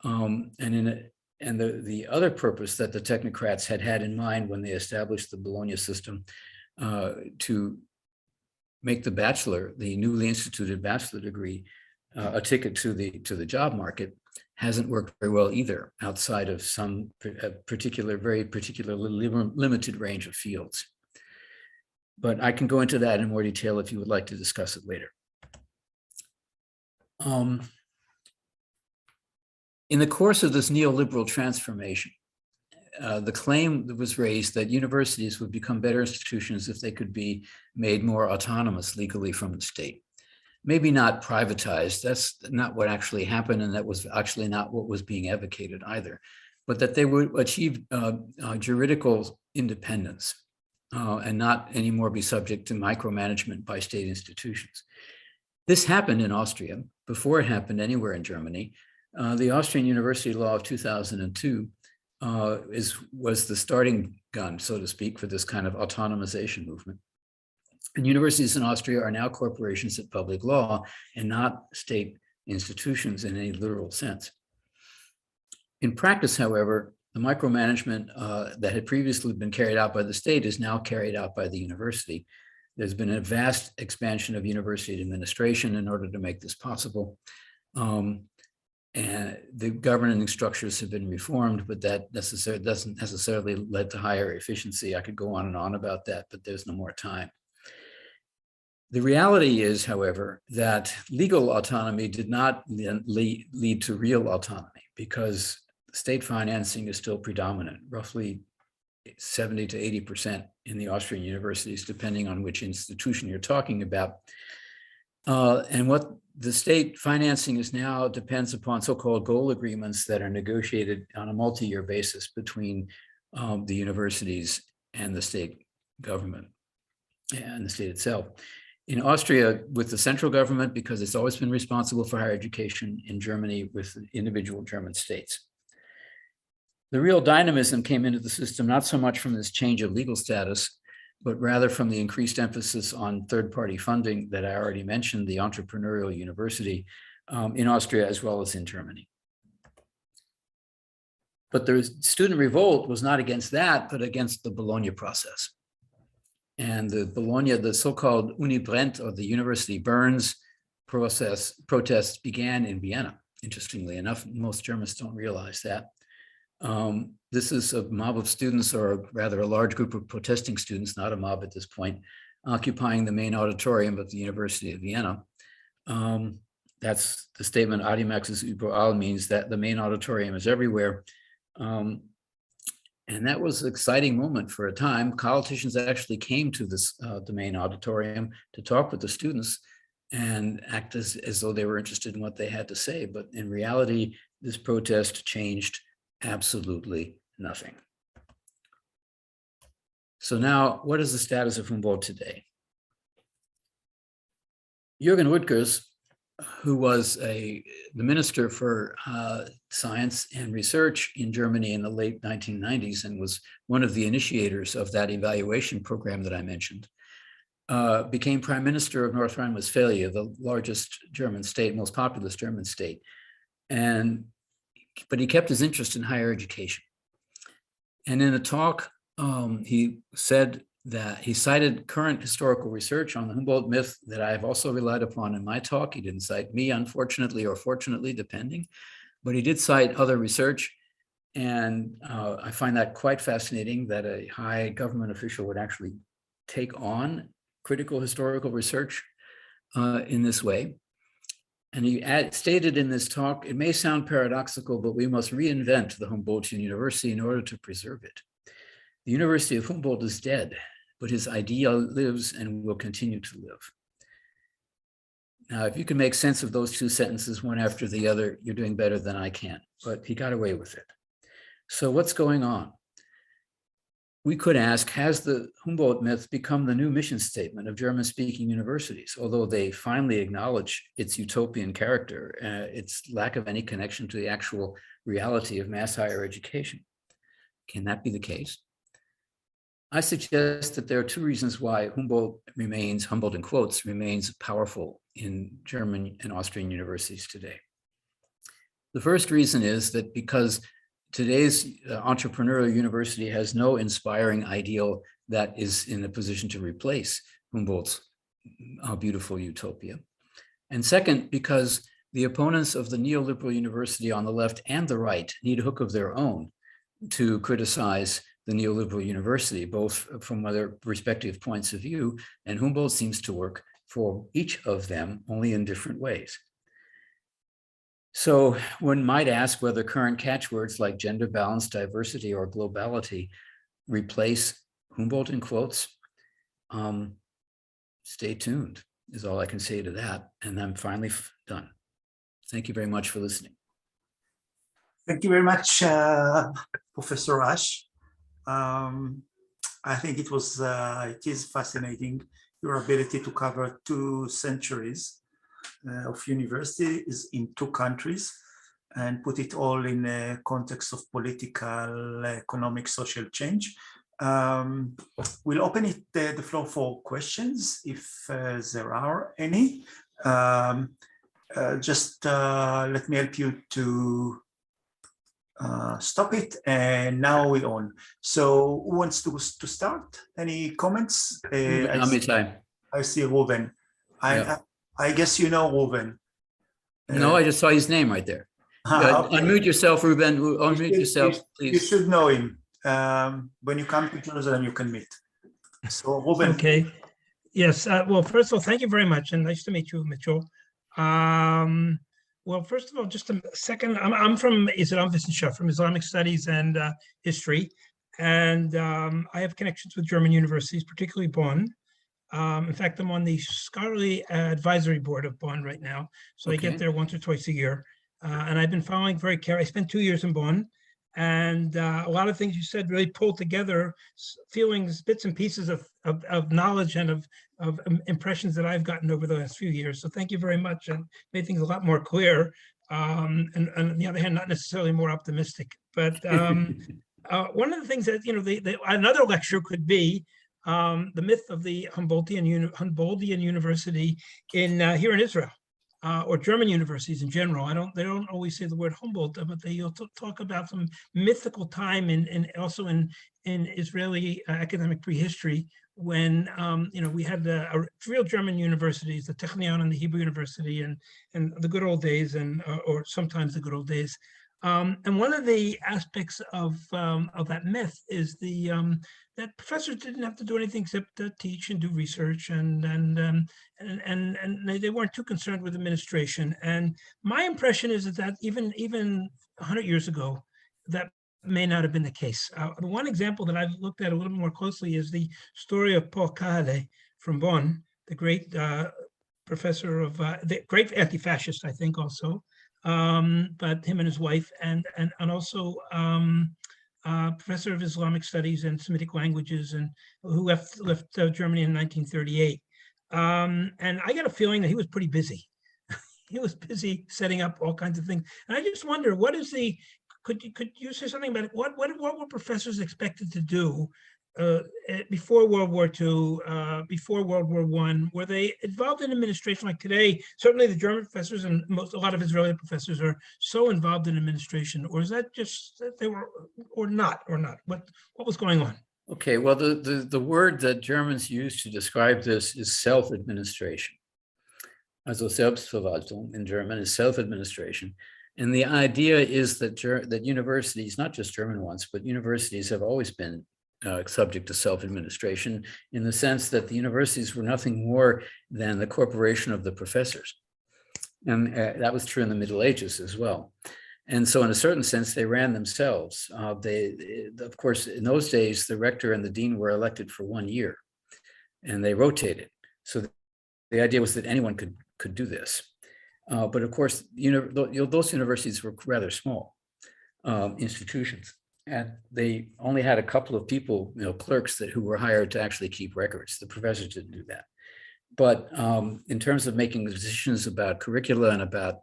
[SPEAKER 2] And the other purpose that the technocrats had in mind when they established the Bologna system to make the newly instituted bachelor degree a ticket to the job market hasn't worked very well either, outside of some very particularly limited range of fields. But I can go into that in more detail if you would like to discuss it later. In the course of this neoliberal transformation, the claim that was raised that universities would become better institutions if they could be made more autonomous legally from the state. Maybe not privatized, that's not what actually happened, and that was actually not what was being advocated either, but that they would achieve juridical independence and not anymore be subject to micromanagement by state institutions. This happened in Austria before it happened anywhere in Germany. The Austrian University Law of 2002 was the starting gun, so to speak, for this kind of autonomization movement. And universities in Austria are now corporations at public law and not state institutions in any literal sense. In practice, however, the micromanagement that had previously been carried out by the state is now carried out by the university. There's been a vast expansion of university administration in order to make this possible. And the governing structures have been reformed, but that doesn't necessarily lead to higher efficiency. I could go on and on about that, but there's no more time. The reality is, however, that legal autonomy did not lead to real autonomy because state financing is still predominant, roughly 70 to 80% in the Austrian universities, depending on which institution you're talking about. And what the state financing is now depends upon so-called goal agreements that are negotiated on a multi-year basis between the universities and the state government and the state itself. In Austria, with the central government, because it's always been responsible for higher education. In Germany, with individual German states. The real dynamism came into the system not so much from this change of legal status, but rather from the increased emphasis on third-party funding that I already mentioned, the entrepreneurial university in Austria as well as in Germany. But the student revolt was not against that, but against the Bologna process. And the Bologna, the so-called Uni brennt, or the University burns protests began in Vienna, interestingly enough. Most Germans don't realize that. This is a mob of students, or rather a large group of protesting students, not a mob at this point, occupying the main auditorium of the University of Vienna. That's the statement, Audimax ist überall, means that the main auditorium is everywhere. And that was an exciting moment for a time. Politicians actually came to this the main auditorium to talk with the students and act as though they were interested in what they had to say. But in reality, this protest changed absolutely nothing. So now, what is the status of Humboldt today? Jürgen Rüttgers, who was the minister for science and research in Germany in the late 1990s and was one of the initiators of that evaluation program that I mentioned, became prime minister of North Rhine-Westphalia, the largest German state, most populous German state. But he kept his interest in higher education. And in a talk, he said that he cited current historical research on the Humboldt myth that I've also relied upon in my talk. He didn't cite me, unfortunately, or fortunately, depending, but he did cite other research. And I find that quite fascinating that a high government official would actually take on critical historical research in this way. And he stated in this talk, it may sound paradoxical, but we must reinvent the Humboldtian University in order to preserve it. The University of Humboldt is dead, but his idea lives and will continue to live. Now, if you can make sense of those two sentences one after the other, you're doing better than I can, but he got away with it. So what's going on? We could ask, has the Humboldt myth become the new mission statement of German-speaking universities, although they finally acknowledge its utopian character, its lack of any connection to the actual reality of mass higher education? Can that be the case? I suggest that there are two reasons why Humboldt remains, Humboldt in quotes, remains powerful in German and Austrian universities today. The first reason is that because today's entrepreneurial university has no inspiring ideal that is in a position to replace Humboldt's beautiful utopia. And second, because the opponents of the neoliberal university on the left and the right need a hook of their own to criticize the neoliberal university, both from their respective points of view, and Humboldt seems to work for each of them, only in different ways. So one might ask whether current catchwords like gender balance, diversity, or globality replace Humboldt in quotes. Stay tuned is all I can say to that. And I'm finally done. Thank you very much for listening.
[SPEAKER 1] Thank you very much, Professor Asch. I think it is fascinating, your ability to cover 2 centuries of universities in 2 countries and put it all in a context of political, economic, social change. We'll open the floor for questions if there are any. Just let me help you to stop it, and now we're on. So who wants to start? Any comments? I see Ruben. I guess you know Ruben.
[SPEAKER 2] No, I just saw his name right there. Okay. Unmute yourself, Ruben. Unmute yourself, please.
[SPEAKER 1] You should know him. When you come to Jerusalem, you can meet. So Ruben.
[SPEAKER 3] Okay. Yes. Well, first of all, thank you very much, and nice to meet you, Mitchell. Well, first of all, just a second. I'm from Islam Wissenschaft, from Islamic Studies and History, and I have connections with German universities, particularly Bonn. In fact, I'm on the scholarly advisory board of Bonn right now, so I get there once or twice a year. And I've been following very carefully. I spent 2 years in Bonn, And a lot of things you said really pulled together feelings, bits and pieces of knowledge and of impressions that I've gotten over the last few years. So thank you very much, and made things a lot more clear. And on the other hand, not necessarily more optimistic. But one of the things that, another lecture could be the myth of the Humboldtian University here in Israel. Or German universities in general. They don't always say the word Humboldt, but they'll talk about some mythical time also in Israeli academic prehistory when we had the real German universities, the Technion and the Hebrew University, and the good old days, or sometimes the good old days. And one of the aspects of that myth is that professors didn't have to do anything except teach and do research, and they weren't too concerned with administration. And my impression is that even 100 years ago, that may not have been the case. The one example that I've looked at a little more closely is the story of Paul Kahale from Bonn, the great professor of the great anti-fascist, I think, also. But him and his wife, and also professor of Islamic studies and Semitic languages, and who left Germany in 1938. And I got a feeling that he was pretty busy. He was busy setting up all kinds of things. And I just wonder, could you say something about it? What were professors expected to do before World War II, before World War I? Were they involved in administration like today? Certainly the German professors and a lot of Israeli professors are so involved in administration, or is that just that they were, or not? What was going on?
[SPEAKER 2] Okay, well, the word that Germans use to describe this is self-administration. Also Selbstverwaltung in German is self-administration. And the idea is that universities, not just German ones, but universities have always been subject to self-administration, in the sense that the universities were nothing more than the corporation of the professors. And that was true in the Middle Ages as well. And so in a certain sense, they ran themselves. Of course, in those days, the rector and the dean were elected for 1 year, and they rotated. So the idea was that anyone could do this. But of course, those universities were rather small institutions. And they only had a couple of people, clerks who were hired to actually keep records. The professors didn't do that. But in terms of making decisions about curricula and about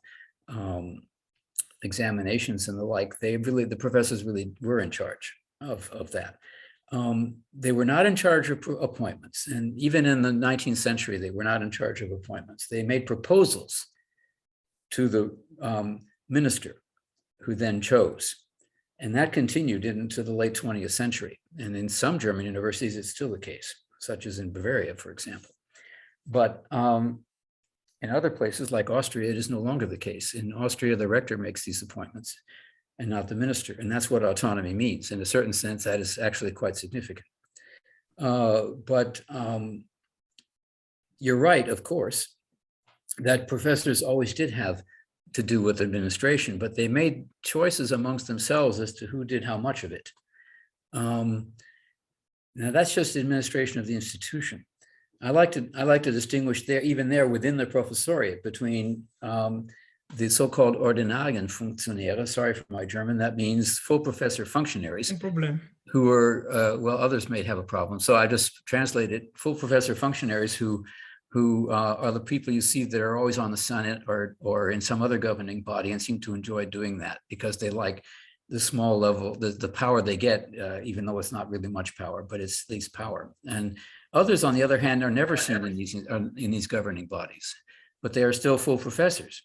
[SPEAKER 2] examinations and the like, the professors really were in charge of that. They were not in charge of appointments. And even in the 19th century, they were not in charge of appointments. They made proposals to the minister, who then chose. And that continued into the late 20th century. And in some German universities, it's still the case, such as in Bavaria, for example. But in other places like Austria, it is no longer the case. In Austria, the rector makes these appointments and not the minister. And that's what autonomy means. In a certain sense, that is actually quite significant. But you're right, of course, that professors always did have to do with administration, but they made choices amongst themselves as to who did how much of it. Now that's just administration of the institution. I like to distinguish even there within the professoriate between the so-called Ordinarienfunktionäre. Sorry for my German. That means full professor functionaries.
[SPEAKER 3] No problem.
[SPEAKER 2] Who are well, others may have a problem. So I just translated full professor functionaries who are the people you see that are always on the Senate or in some other governing body and seem to enjoy doing that because they like the small level, the power they get, even though it's not really much power, but it's at least power. And others, on the other hand, are never seen in these governing bodies, but they are still full professors.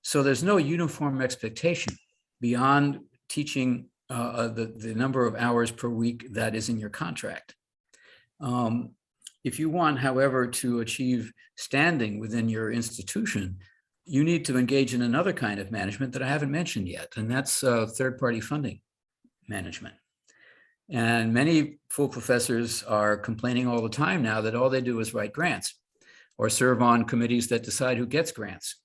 [SPEAKER 2] So there's no uniform expectation beyond teaching the number of hours per week that is in your contract. If you want, however, to achieve standing within your institution, you need to engage in another kind of management that I haven't mentioned yet, and that's third-party funding management. And many full professors are complaining all the time now that all they do is write grants or serve on committees that decide who gets grants.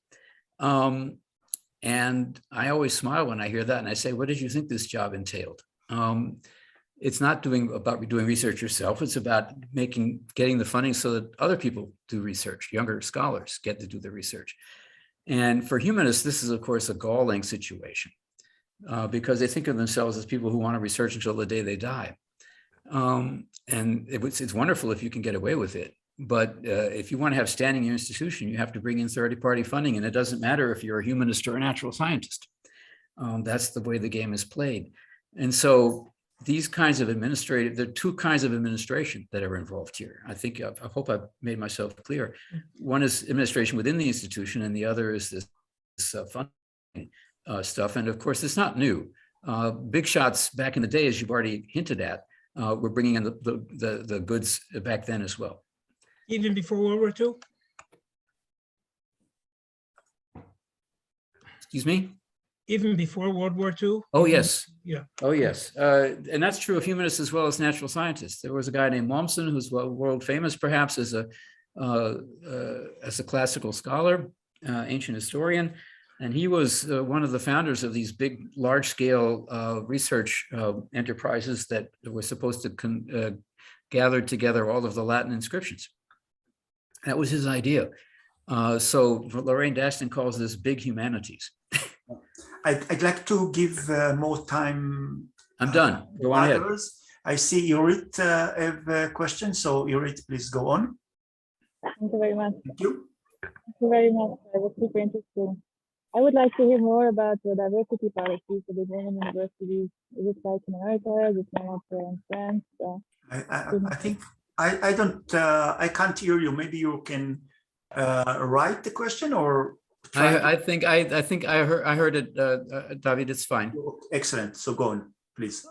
[SPEAKER 2] And I always smile when I hear that, and I say, what did you think this job entailed? It's not about doing research yourself. It's about getting the funding so that other people do research. Younger scholars get to do the research. And for humanists, this is, of course, a galling situation because they think of themselves as people who want to research until the day they die. And it's wonderful if you can get away with it. But if you want to have standing in your institution, you have to bring in third-party funding, and it doesn't matter if you're a humanist or a natural scientist. That's the way the game is played. And so these kinds of there are two kinds of administration that are involved here. I hope I've made myself clear. One is administration within the institution, and the other is this funding stuff. And of course, it's not new. Big shots back in the day, as you've already hinted at, were bringing in the goods back then as well.
[SPEAKER 3] Even before World War II?
[SPEAKER 2] Excuse me?
[SPEAKER 3] Even before World War II?
[SPEAKER 2] Oh, yes.
[SPEAKER 3] Yeah.
[SPEAKER 2] Oh, yes. And that's true of humanists as well as natural scientists. There was a guy named Mommsen, who's world famous, perhaps, as a classical scholar, ancient historian. And he was one of the founders of these big, large-scale research enterprises that were supposed to gather together all of the Latin inscriptions. That was his idea. So Lorraine Daston calls this big humanities.
[SPEAKER 1] I'd like to give more time.
[SPEAKER 2] I'm done. Go on ahead.
[SPEAKER 1] I see Irit have a question. So Irit, please go on.
[SPEAKER 4] Thank you very much.
[SPEAKER 1] Thank you.
[SPEAKER 4] Thank you very much. That was super interesting. I would like to hear more about the diversity policies of the German universities. Is it like in America? Is it not in France?
[SPEAKER 1] I think I can't hear you. Maybe you can write the question or.
[SPEAKER 2] I think I heard it, David. It's fine.
[SPEAKER 1] Excellent. So go on, please.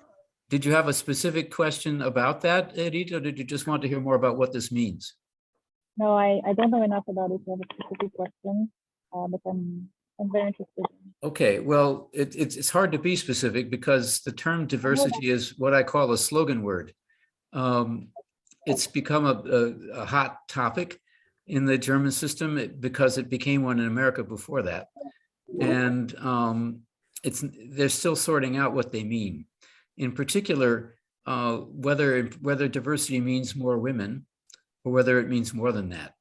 [SPEAKER 2] Did you have a specific question about that, Edith, or did you just want to hear more about what this means?
[SPEAKER 4] No, I don't know enough about it to have a specific question, but I'm very interested.
[SPEAKER 2] Okay, well, it's hard to be specific because the term diversity is what I call a slogan word. It's become a hot topic in the German system because it became one in America before that. And they're still sorting out what they mean. In particular, whether diversity means more women or whether it means more than that.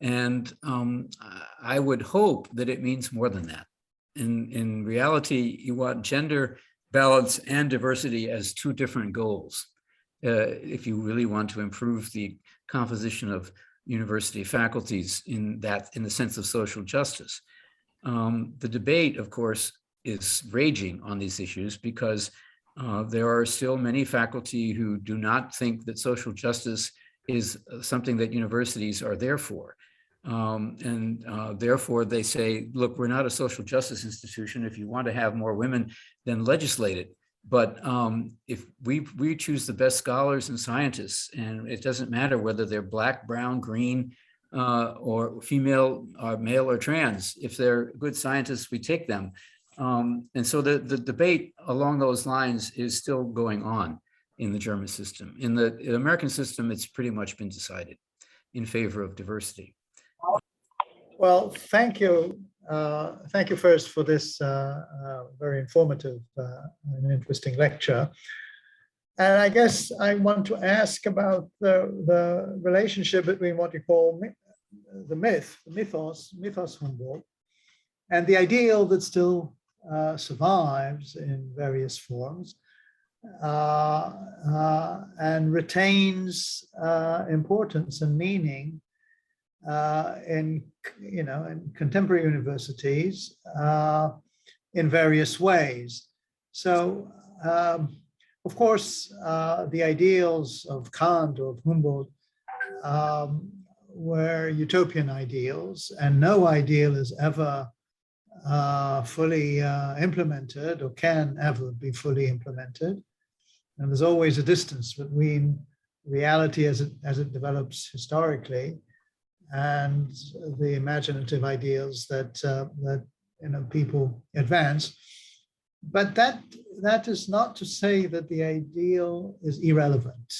[SPEAKER 2] And I would hope that it means more than that. In reality, you want gender balance and diversity as two different goals. If you really want to improve the composition of university faculties in the sense of social justice. The debate, of course, is raging on these issues because there are still many faculty who do not think that social justice is something that universities are there for. Therefore they say, look, we're not a social justice institution. If you want to have more women, then legislate it. But if we choose the best scholars and scientists, and it doesn't matter whether they're black, brown, green, or female, or male or trans, if they're good scientists, we take them. And so the debate along those lines is still going on in the German system. In the American system, it's pretty much been decided in favor of diversity.
[SPEAKER 5] Well, thank you. Thank you first for this very informative and interesting lecture. And I guess I want to ask about the relationship between what you call the mythos Humboldt, and the ideal that still survives in various forms and retains importance and meaning in contemporary universities in various ways. So, of course, the ideals of Kant or of Humboldt were utopian ideals, and no ideal is ever fully implemented or can ever be fully implemented. And there's always a distance between reality as it develops historically and the imaginative ideals that people advance. But that is not to say that the ideal is irrelevant.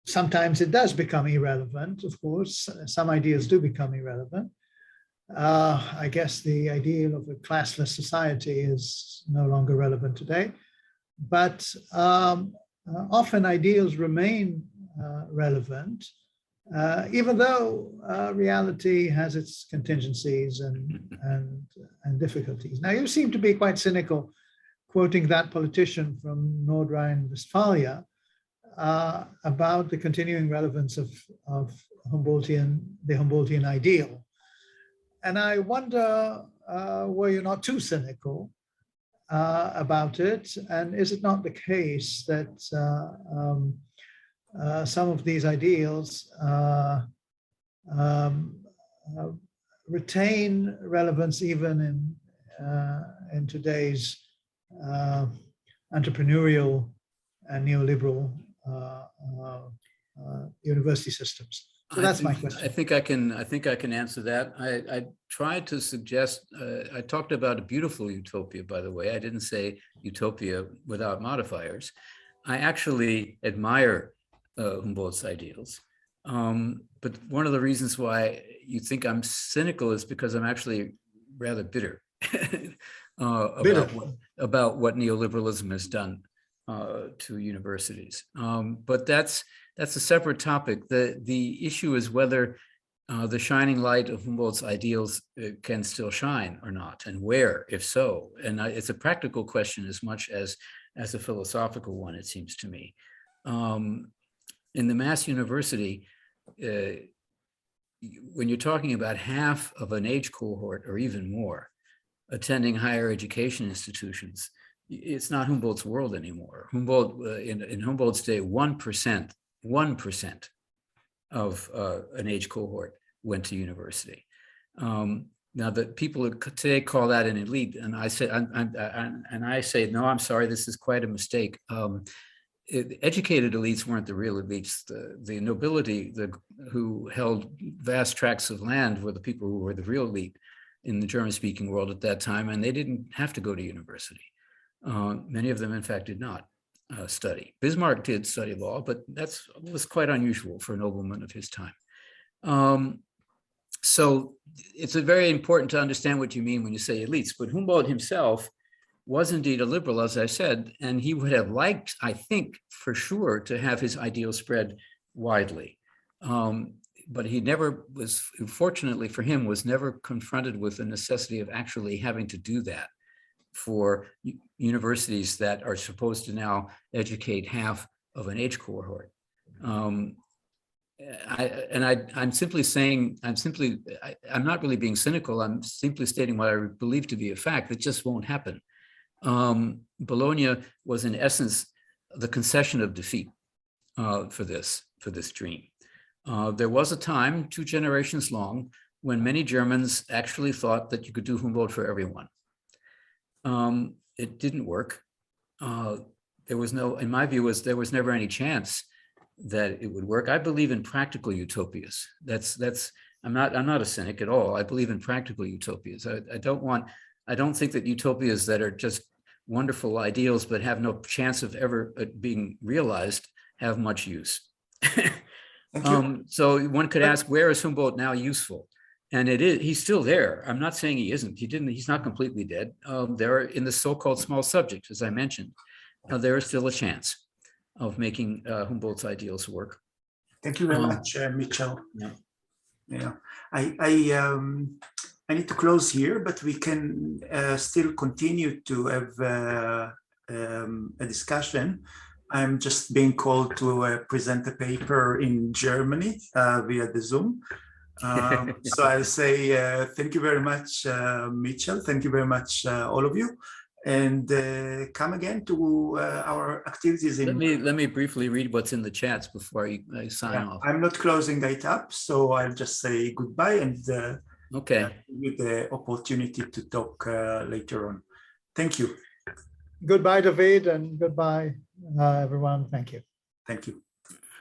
[SPEAKER 5] Sometimes it does become irrelevant, of course. Some ideas do become irrelevant. I guess the ideal of a classless society is no longer relevant today. But often ideals remain relevant even though reality has its contingencies and difficulties. Now, you seem to be quite cynical, quoting that politician from Nord Rhine-Westphalia about the continuing relevance of the Humboldtian ideal. And I wonder, were you not too cynical about it? And is it not the case that some of these ideals retain relevance even in today's entrepreneurial and neoliberal university systems? So that's my question.
[SPEAKER 2] I think I can answer that. I tried to suggest, I talked about a beautiful utopia, by the way. I didn't say utopia without modifiers. I actually admire Humboldt's ideals. But one of the reasons why you think I'm cynical is because I'm actually rather bitter about what neoliberalism has done to universities. But that's a separate topic. The issue is whether the shining light of Humboldt's ideals can still shine or not, and where, if so. And it's a practical question as much as a philosophical one, it seems to me. In the Mass University, when you're talking about half of an age cohort or even more attending higher education institutions, it's not Humboldt's world anymore. Humboldt, in Humboldt's day, 1% of an age cohort went to university. Now that people today call that an elite, and I say, no, I'm sorry, this is quite a mistake. Educated elites weren't the real elites. The nobility who held vast tracts of land were the people who were the real elite in the German-speaking world at that time, and they didn't have to go to university. Many of them, in fact, did not study. Bismarck did study law, but that was quite unusual for a nobleman of his time. So it's very important to understand what you mean when you say elites, but Humboldt himself was indeed a liberal, as I said, and he would have liked, I think, for sure, to have his ideals spread widely. But he never was, fortunately for him, was never confronted with the necessity of actually having to do that for universities that are supposed to now educate half of an age cohort. I'm simply saying, I'm not really being cynical. I'm simply stating what I believe to be a fact that just won't happen. Bologna was in essence the concession of defeat for this dream. There was a time, 2 generations long, when many Germans actually thought that you could do Humboldt for everyone. It didn't work. There was no, in my view, there was never any chance that it would work. I believe in practical utopias. I'm not a cynic at all. I believe in practical utopias. I don't think that utopias that are just wonderful ideals but have no chance of ever being realized have much use. So one could ask, where is Humboldt now useful? And he's still there. I'm not saying he isn't. He's not completely dead. There are, in the so-called small subjects, as I mentioned, there is still a chance of making Humboldt's ideals work.
[SPEAKER 1] Thank you very much, Mitchell.
[SPEAKER 2] Yeah.
[SPEAKER 1] I need to close here, but we can still continue to have a discussion. I'm just being called to present a paper in Germany via the Zoom. So I'll say thank you very much, Mitchell. Thank you very much, all of you. And come again to our activities.
[SPEAKER 2] Let me briefly read what's in the chats before I sign off.
[SPEAKER 1] I'm not closing it up, so I'll just say goodbye and
[SPEAKER 2] okay.
[SPEAKER 1] with the opportunity to talk later on. Thank you.
[SPEAKER 5] Goodbye, David, and goodbye, everyone. Thank you.
[SPEAKER 1] Thank you.